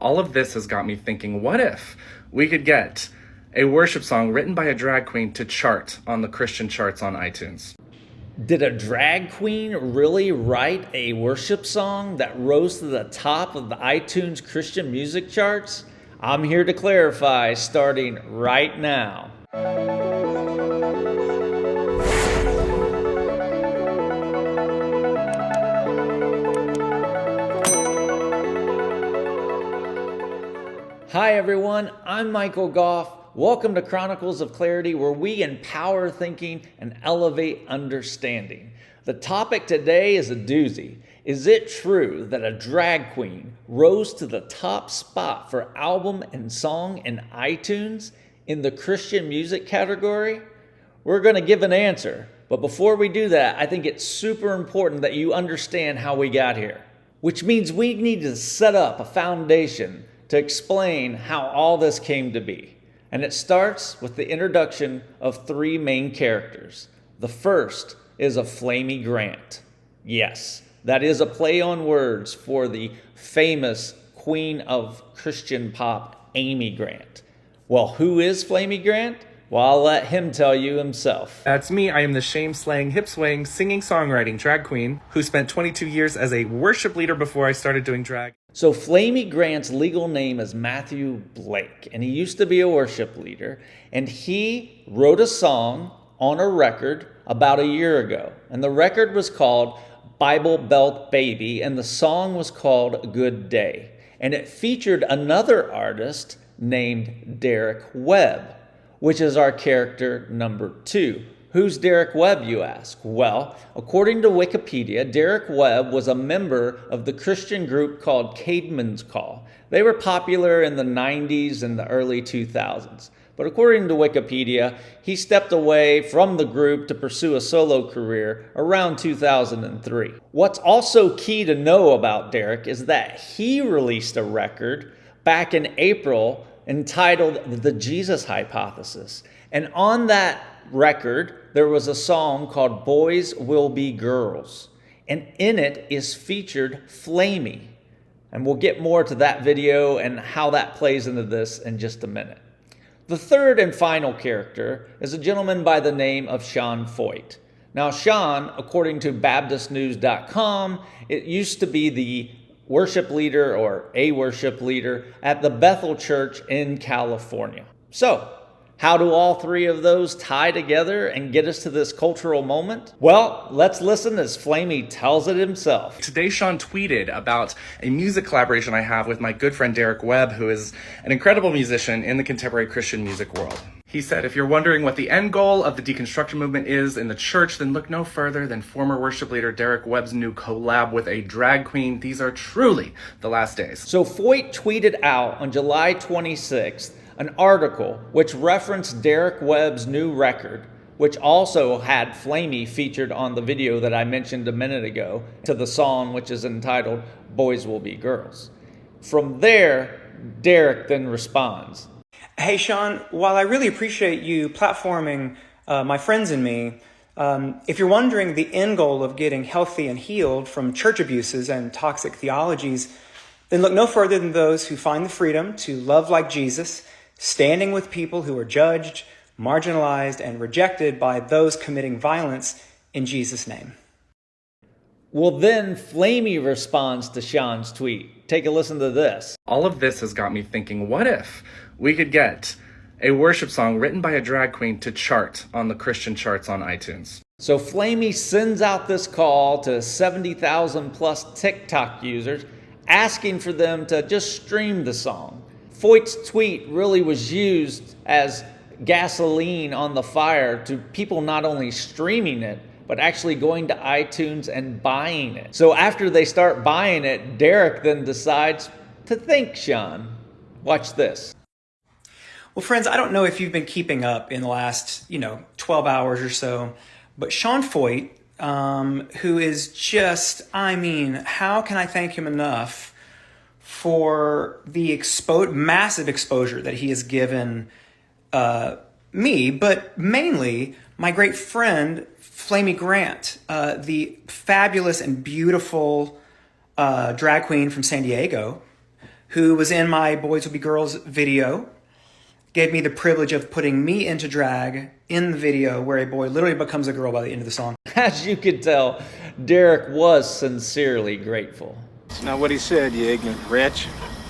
All of this has got me thinking, what if we could get a worship song written by a drag queen to chart on the Christian charts on iTunes? Did a drag queen really write a worship song that rose to the top of the iTunes Christian music charts? I'm here to clarify, starting right now. Hi everyone, I'm Michael Goff. Welcome to Chronicles of Clarity, where we empower thinking and elevate understanding. The topic today is a doozy. Is it true that a drag queen rose to the top spot for album and song in iTunes in the Christian music category? We're going to give an answer, but before we do that, I think it's super important that you understand how we got here, which means we need to set up a foundation to explain how all this came to be. And it starts with the introduction of three main characters. The first is a Flamy Grant. Yes, that is a play on words for the famous queen of Christian pop, Amy Grant. Well, who is Flamy Grant? Well, I'll let him tell you himself. That's me. I am the shame-slaying, hip-swaying, singing-songwriting drag queen who spent 22 years as a worship leader before I started doing drag. So Flamy Grant's legal name is Matthew Blake, and he used to be a worship leader, and he wrote a song on a record about a year ago, and the record was called Bible Belt Baby, and the song was called Good Day, and it featured another artist named Derek Webb, which is our character number 2. Who's Derek Webb, you ask? Well, according to Wikipedia, Derek Webb was a member of the Christian group called Caedmon's Call. They were popular in the 90s and the early 2000s. But according to Wikipedia, he stepped away from the group to pursue a solo career around 2003. What's also key to know about Derek is that he released a record back in April entitled The Jesus Hypothesis. And on that record, there was a song called Boys Will Be Girls. And in it is featured Flamy. And we'll get more to that video and how that plays into this in just a minute. The third and final character is a gentleman by the name of Sean Feucht. Now, Sean, according to BaptistNews.com, it used to be the worship leader or a worship leader at the Bethel Church in California. So, how do all three of those tie together and get us to this cultural moment? Well, let's listen as Flamy tells it himself. Today, Sean tweeted about a music collaboration I have with my good friend Derek Webb, who is an incredible musician in the contemporary Christian music world. He said, if you're wondering what the end goal of the deconstruction movement is in the church, then look no further than former worship leader Derek Webb's new collab with a drag queen. These are truly the last days. So Feucht tweeted out on July 26th an article which referenced Derek Webb's new record, which also had Flamy featured on the video that I mentioned a minute ago, to the song which is entitled Boys Will Be Girls. From there, Derek then responds. Hey, Sean, while I really appreciate you platforming my friends and me, if you're wondering the end goal of getting healthy and healed from church abuses and toxic theologies, then look no further than those who find the freedom to love like Jesus, standing with people who are judged, marginalized, and rejected by those committing violence in Jesus' name. Well, then Flamy responds to Sean's tweet. Take a listen to this. All of this has got me thinking, what if we could get a worship song written by a drag queen to chart on the Christian charts on iTunes? So Flamy sends out this call to 70,000 plus TikTok users, asking for them to just stream the song. Feucht's tweet really was used as gasoline on the fire to people not only streaming it, but actually going to iTunes and buying it. So after they start buying it, Derek then decides to thank Sean. Watch this. Well, friends, I don't know if you've been keeping up in the last, 12 hours or so, but Sean Feucht, who is just, how can I thank him enough for the massive exposure that he has given me, but mainly my great friend, Flamy Grant, the fabulous and beautiful drag queen from San Diego, who was in my Boys Will Be Girls video, gave me the privilege of putting me into drag in the video where a boy literally becomes a girl by the end of the song. As you could tell, Derek was sincerely grateful. It's not what he said, you ignorant wretch.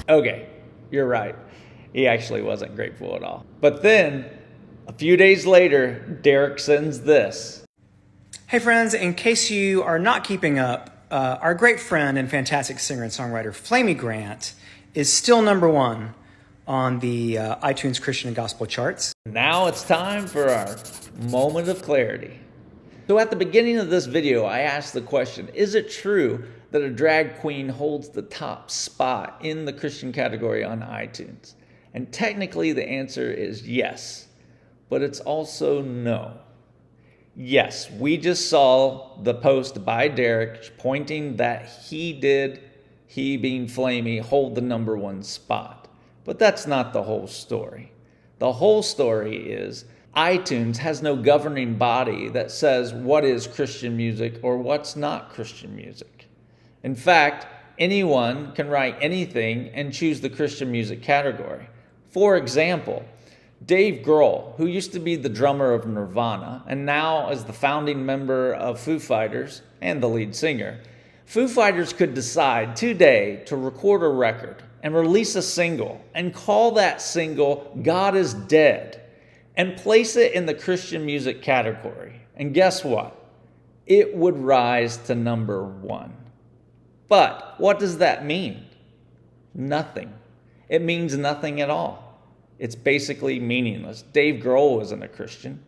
Okay, you're right. He actually wasn't grateful at all. But then, a few days later, Derek sends this. Hey friends, in case you are not keeping up, our great friend and fantastic singer and songwriter Flamy Grant is still #1 on the iTunes Christian and Gospel charts. Now it's time for our moment of clarity. So at the beginning of this video, I asked the question, is it true that a drag queen holds the top spot in the Christian category on iTunes? And technically the answer is yes, but it's also no. Yes, we just saw the post by Derek pointing that he being Flamy, hold the #1 spot. But that's not the whole story. The whole story is iTunes has no governing body that says what is Christian music or what's not Christian music. In fact, anyone can write anything and choose the Christian music category. For example, Dave Grohl, who used to be the drummer of Nirvana and now is the founding member of Foo Fighters and the lead singer, Foo Fighters could decide today to record a record and release a single and call that single God is Dead and place it in the Christian music category. And guess what? It would rise to #1. But what does that mean? Nothing. It means nothing at all. It's basically meaningless. Dave Grohl isn't a Christian.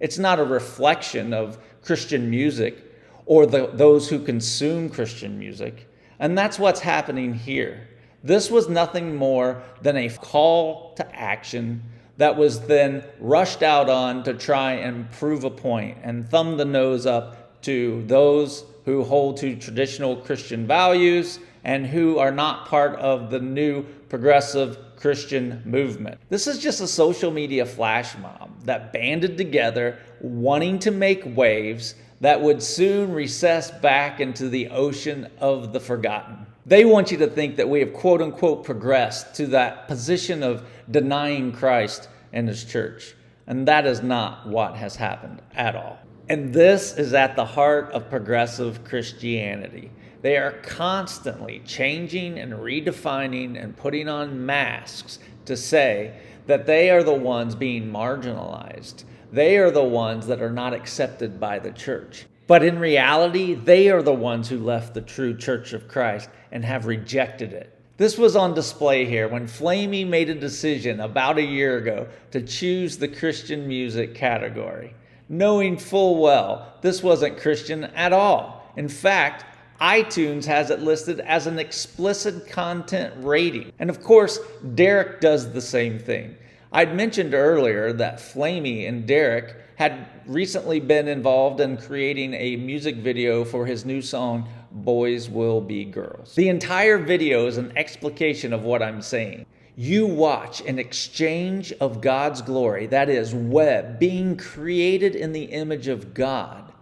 It's not a reflection of Christian music or those who consume Christian music. And that's what's happening here. This was nothing more than a call to action that was then rushed out on to try and prove a point and thumb the nose up to those who hold to traditional Christian values and who are not part of the new progressive Christian movement. This is just a social media flash mob that banded together wanting to make waves that would soon recess back into the ocean of the forgotten. They want you to think that we have quote unquote progressed to that position of denying Christ and his church. And that is not what has happened at all. And this is at the heart of progressive Christianity. They are constantly changing and redefining and putting on masks to say that they are the ones being marginalized. They are the ones that are not accepted by the church. But in reality, they are the ones who left the true Church of Christ and have rejected it. This was on display here when Flamy made a decision about a year ago to choose the Christian music category, knowing full well this wasn't Christian at all. In fact, iTunes has it listed as an explicit content rating. And of course, Derek does the same thing. I'd mentioned earlier that Flamy and Derek had recently been involved in creating a music video for his new song, Boys Will Be Girls. The entire video is an explication of what I'm saying. You watch an exchange of God's glory, that is, Webb being created in the image of God,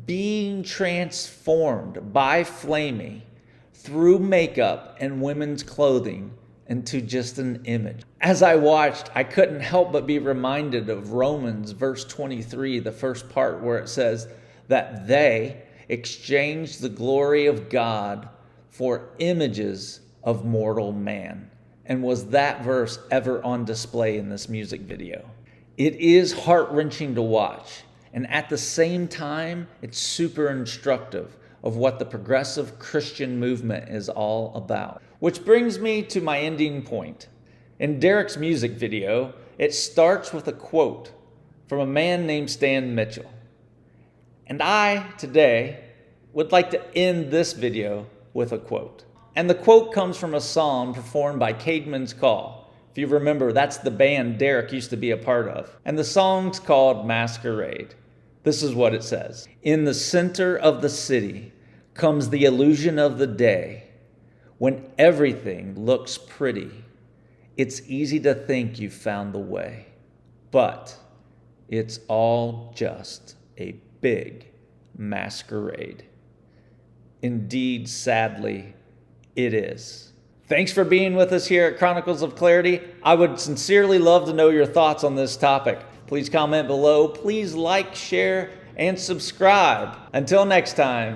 being transformed by Flamy through makeup and women's clothing into just an image. As I watched, I couldn't help but be reminded of Romans verse 23, the first part where it says that they exchanged the glory of God for images of mortal man. And was that verse ever on display in this music video? It is heart-wrenching to watch. And at the same time, it's super instructive of what the progressive Christian movement is all about. Which brings me to my ending point. In Derek's music video, it starts with a quote from a man named Stan Mitchell. And I, today, would like to end this video with a quote. And the quote comes from a song performed by Caedmon's Call. If you remember, that's the band Derek used to be a part of. And the song's called Masquerade. This is what it says. In the center of the city comes the illusion of the day, when everything looks pretty. It's easy to think you've found the way, but it's all just a big masquerade. Indeed, sadly, it is. Thanks for being with us here at Chronicles of Clarity. I would sincerely love to know your thoughts on this topic. Please comment below. Please like, share, and subscribe. Until next time.